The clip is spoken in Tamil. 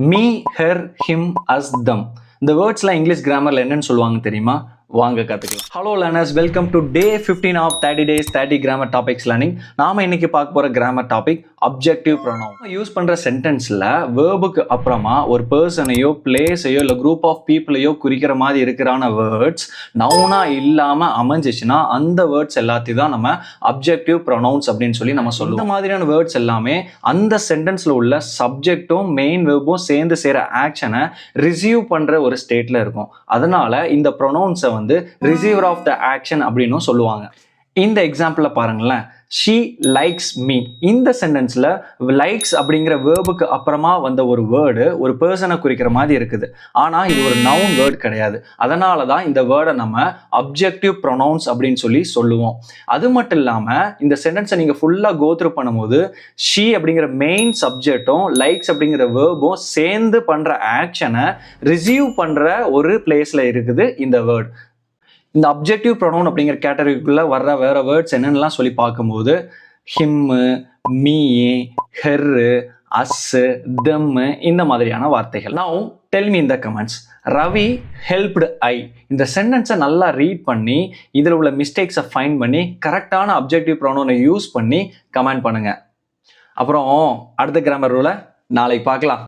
Me, her, him, us, them. இந்த வேர்ட்ஸ்லாம் இங்கிலீஷ் கிராமர்ல என்னன்னு சொல்லுவாங்க தெரியுமா? வாங்க கத்துக்கலாம். Hello learners, welcome to day 15 of 30 days 30 grammar topics learning. நாம இன்னைக்கு பார்க்க போற grammar topic objective pronoun. Use பண்ற சென்டென்ஸ்ல வேர்புக்கு அப்புறமா ஒரு பர்சனையோ, பிளேஸையோ இல்ல குரூப் ஆஃப் பீப்புளையோ குறிக்கிற மாதிரி இருக்கிறான வேர்ட்ஸ் நவுனா இல்லாம அமைஞ்சிச்சுன்னா அந்த வேர்ட்ஸ் எல்லாத்தையும் தான் நம்ம அப்ஜெக்டிவ் ப்ரோனவுன்ஸ் அப்படின்னு சொல்லி நம்ம சொல்லுவோம். இந்த மாதிரியான வேர்ட்ஸ் எல்லாமே அந்த சென்டென்ஸ்ல உள்ள சப்ஜெக்டும் மெயின் வேர்பும் சேர்ந்து சேர ஆக்ஷனை ரிசீவ் பண்ற ஒரு ஸ்டேட்ல இருக்கும். அதனால இந்த ப்ரோனவுன்ஸை ரிசீவர் ஆஃப் த ஆக்ஷன் அப்படின்னு சொல்லுவாங்க. இந்த எக்ஸாம்பிள பாருங்களேன். she likes me. இந்த சென்டென்ஸ்ல likes அப்படிங்கிற வேர்புக்கு அப்புறமா வந்த ஒரு வேர்டு ஒரு பர்சனை குறிக்கிற மாதிரி இருக்குது. ஆனா இது ஒரு நவுன் வேர்டு கிடையாது. அதனால தான் இந்த வேர்டை நம்ம அப்ஜெக்டிவ் ப்ரோனவுன்ஸ் அப்படின்னு சொல்லி சொல்லுவோம். அது மட்டும் இல்லாம இந்த சென்டென்ஸை நீங்க ஃபுல்லா கோ த்ரூ பண்ணும்போது she அப்படிங்கிற மெயின் சப்ஜெக்டும் likes அப்படிங்கிற வேர்பும் சேர்ந்து பண்ற ஆக்ஷனை ரிசீவ் பண்ற ஒரு பிளேஸ்ல இருக்குது இந்த வேர்டு. இந்த அப்ஜெக்டிவ் ப்ரோனவுன் அப்படிங்கிற கேட்டகரிக்குள்ள வர்ற வேற வேர்ட்ஸ் என்னென்னலாம் சொல்லி பார்க்கும்போது ஹிம்மு, மீ, ஹெர்ரு, அஸ்ஸு, தெம்மு இந்த மாதிரியான வார்த்தைகள். Now tell me in the comments, Ravi helped I. இந்த சென்டென்ஸை நல்லா ரீட் பண்ணி இதில் உள்ள மிஸ்டேக்ஸை ஃபைண்ட் பண்ணி கரெக்டான அப்ஜெக்டிவ் ப்ரோனவுனை யூஸ் பண்ணி கமெண்ட் பண்ணுங்க. அப்புறம் அடுத்த கிராமர் ரூலை நாளைக்கு பார்க்கலாம்.